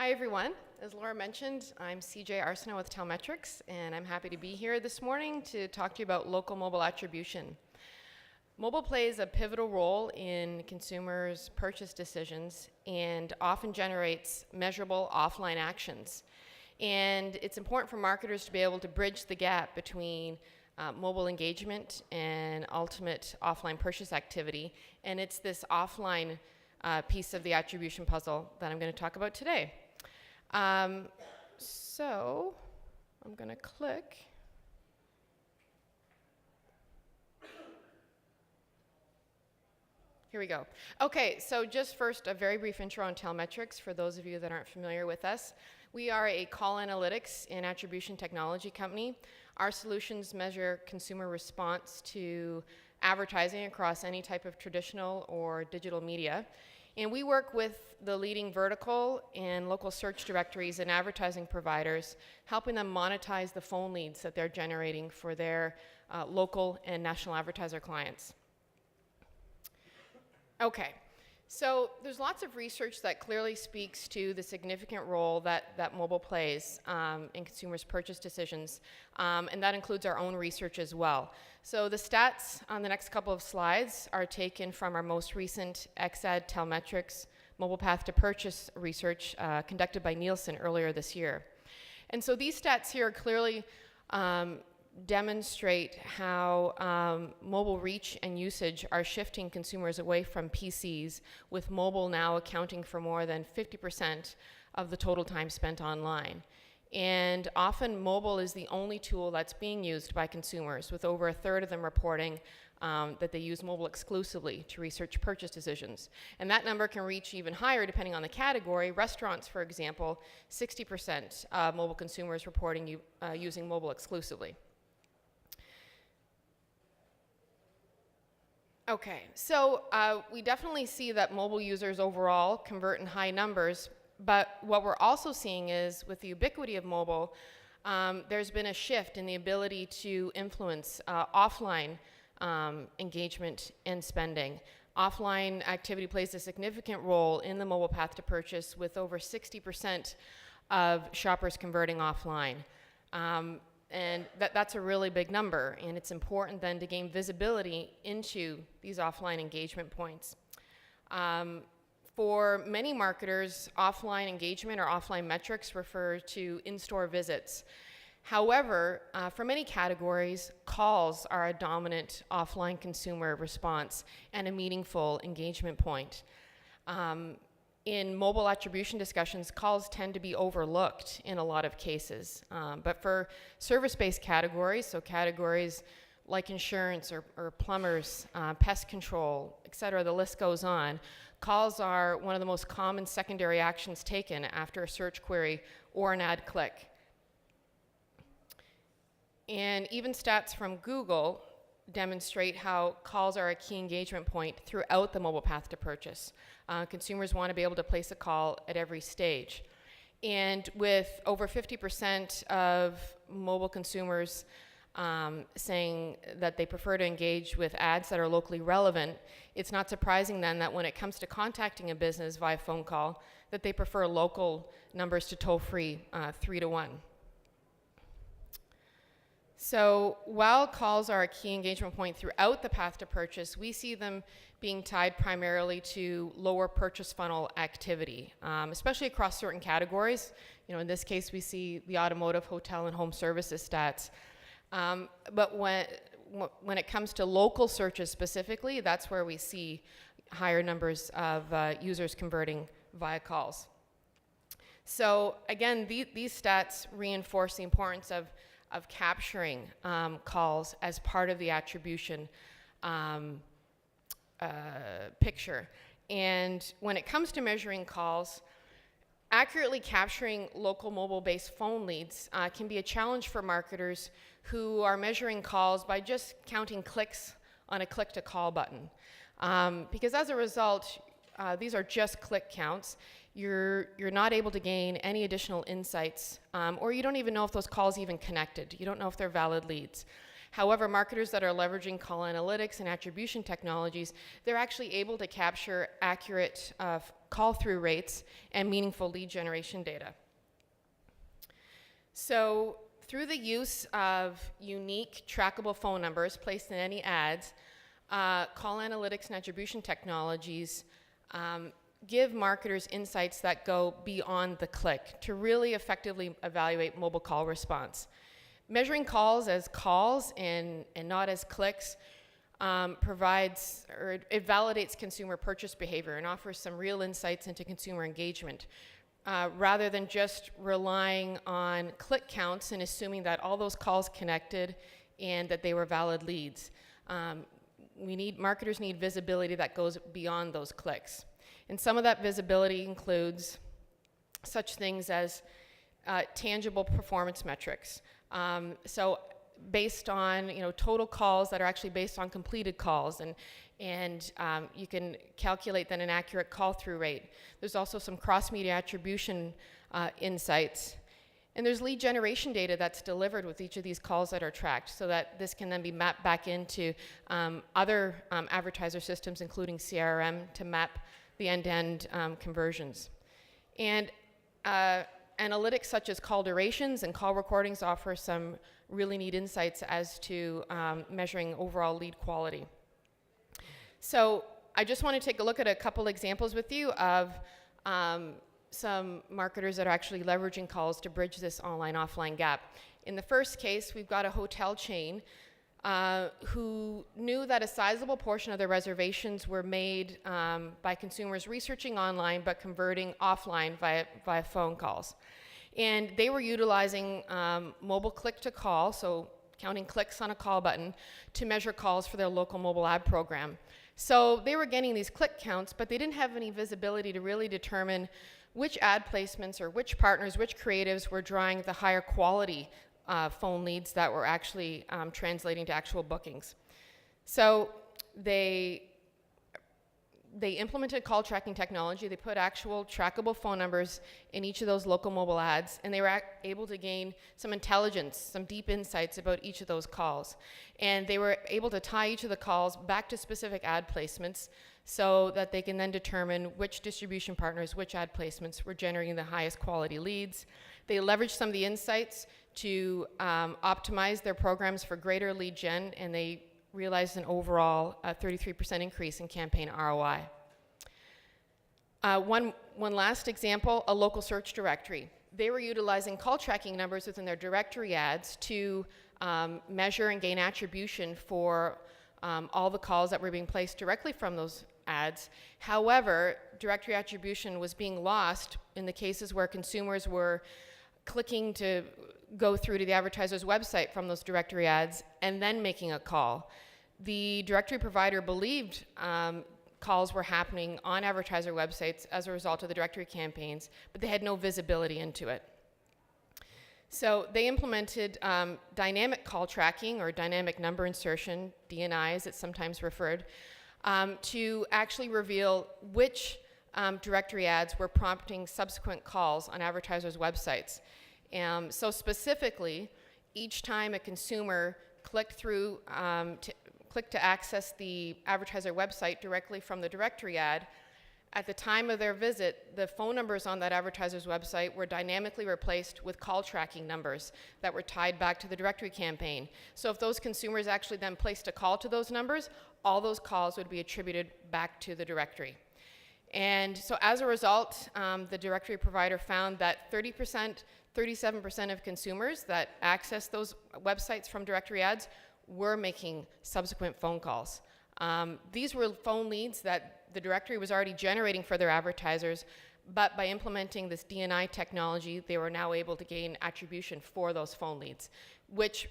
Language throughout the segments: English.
Hi everyone. As Laura mentioned, I'm CJ Arseneau with Telmetrics, and I'm happy to be here this morning to talk to you about local mobile attribution. Mobile plays a pivotal role in consumers' purchase decisions and often generates measurable offline actions. And it's important for marketers to be able to bridge the gap between mobile engagement and ultimate offline purchase activity. And it's this offline piece of the attribution puzzle that I'm going to talk about today. So I'm going to click. Here we go. Okay, so just first a very brief intro on Telmetrics for those of you that aren't familiar with us. We are a call analytics and attribution technology company. Our solutions measure consumer response to advertising across any type of traditional or digital media. And we work with the leading vertical and local search directories and advertising providers, helping them monetize the phone leads that they're generating for their local and national advertiser clients. Okay, so there's lots of research that clearly speaks to the significant role that mobile plays in consumers' purchase decisions, and that includes our own research as well. So the stats on the next couple of slides are taken from our most recent XAD Telmetrics mobile path to purchase research conducted by Nielsen earlier this year. And so these stats here clearly demonstrate how mobile reach and usage are shifting consumers away from PCs, with mobile now accounting for more than 50% of the total time spent online. And often mobile is the only tool that's being used by consumers, with over a third of them reporting that they use mobile exclusively to research purchase decisions. And that number can reach even higher depending on the category. Restaurants, for example, 60% of mobile consumers reporting using mobile exclusively. Okay, so we definitely see that mobile users overall convert in high numbers, but what we're also seeing is with the ubiquity of mobile, there's been a shift in the ability to influence offline engagement and spending. Offline activity plays a significant role in the mobile path to purchase, with over 60% of shoppers converting offline. And that's a really big number, and it's important then to gain visibility into these offline engagement points. For many marketers, offline engagement or offline metrics refer to in-store visits. However, for many categories, calls are a dominant offline consumer response and a meaningful engagement point. In mobile attribution discussions, calls tend to be overlooked in a lot of cases. But for service-based categories, so categories like insurance or plumbers, pest control, et cetera, the list goes on, calls are one of the most common secondary actions taken after a search query or an ad click. And even stats from Google demonstrate how calls are a key engagement point throughout the mobile path to purchase. Consumers want to be able to place a call at every stage. And with over 50% of mobile consumers saying that they prefer to engage with ads that are locally relevant, it's not surprising then that when it comes to contacting a business via phone call, that they prefer local numbers to toll-free 3-to-1. So while calls are a key engagement point throughout the path to purchase, we see them being tied primarily to lower purchase funnel activity, especially across certain categories. You know, in this case, we see the automotive, hotel, and home services stats. But when it comes to local searches specifically, that's where we see higher numbers of users converting via calls. So again, these stats reinforce the importance of capturing calls as part of the attribution picture. And when it comes to measuring calls, accurately capturing local mobile-based phone leads can be a challenge for marketers who are measuring calls by just counting clicks on a click-to-call button. Because as a result, these are just click counts. You're not able to gain any additional insights, or you don't even know if those calls even connected. You don't know if they're valid leads. However, marketers that are leveraging call analytics and attribution technologies, they're actually able to capture accurate call-through rates, and meaningful lead generation data. So through the use of unique trackable phone numbers placed in any ads, call analytics and attribution technologies give marketers insights that go beyond the click to really effectively evaluate mobile call response. Measuring calls as calls and not as clicks provides, or it validates consumer purchase behavior and offers some real insights into consumer engagement, rather than just relying on click counts and assuming that all those calls connected and that they were valid leads. Marketers need visibility that goes beyond those clicks. And some of that visibility includes such things as tangible performance metrics. So based on total calls that are actually based on completed calls, and you can calculate then an accurate call-through rate. There's also some cross-media attribution insights. And there's lead generation data that's delivered with each of these calls that are tracked, so that this can then be mapped back into other advertiser systems, including CRM, to map the end-to-end conversions. And analytics such as call durations and call recordings offer some really neat insights as to measuring overall lead quality. So I just want to take a look at a couple examples with you of some marketers that are actually leveraging calls to bridge this online-offline gap. In the first case, we've got a hotel chain who knew that a sizable portion of their reservations were made by consumers researching online but converting offline via phone calls. And they were utilizing mobile click-to-call, so counting clicks on a call button, to measure calls for their local mobile ad program. So they were getting these click counts, but they didn't have any visibility to really determine which ad placements or which partners, which creatives were drawing the higher quality phone leads that were actually translating to actual bookings. So they implemented call tracking technology. They put actual trackable phone numbers in each of those local mobile ads, and they were able to gain some intelligence, some deep insights about each of those calls. And they were able to tie each of the calls back to specific ad placements so that they can then determine which distribution partners, which ad placements were generating the highest quality leads. They leveraged some of the insights to optimize their programs for greater lead gen, and they realized an overall 33% increase in campaign ROI. One last example, a local search directory. They were utilizing call tracking numbers within their directory ads to measure and gain attribution for all the calls that were being placed directly from those ads. However, directory attribution was being lost in the cases where consumers were clicking to go through to the advertiser's website from those directory ads and then making a call. The directory provider believed calls were happening on advertiser websites as a result of the directory campaigns, but they had no visibility into it. So they implemented dynamic call tracking, or dynamic number insertion, DNI as it's sometimes referred, to actually reveal which directory ads were prompting subsequent calls on advertisers' websites. So specifically, each time a consumer clicked to access the advertiser website directly from the directory ad, at the time of their visit, the phone numbers on that advertiser's website were dynamically replaced with call tracking numbers that were tied back to the directory campaign. So if those consumers actually then placed a call to those numbers, all those calls would be attributed back to the directory. And so as a result, the directory provider found that 37% of consumers that access those websites from directory ads were making subsequent phone calls. These were phone leads that the directory was already generating for their advertisers, but by implementing this DNI technology, they were now able to gain attribution for those phone leads, which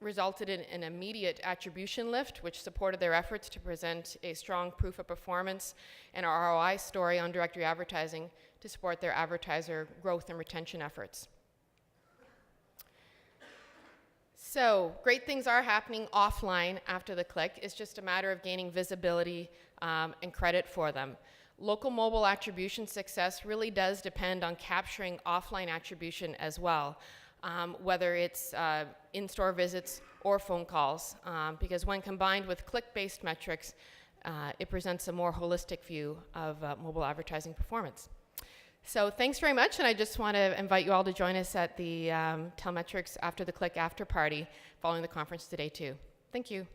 resulted in an immediate attribution lift, which supported their efforts to present a strong proof of performance and ROI story on directory advertising to support their advertiser growth and retention efforts. So great things are happening offline after the click. It's just a matter of gaining visibility and credit for them. Local mobile attribution success really does depend on capturing offline attribution as well, whether it's in-store visits or phone calls, because when combined with click-based metrics, it presents a more holistic view of mobile advertising performance. So thanks very much, and I just want to invite you all to join us at the Telmetrics After the Click after party following the conference today too. Thank you.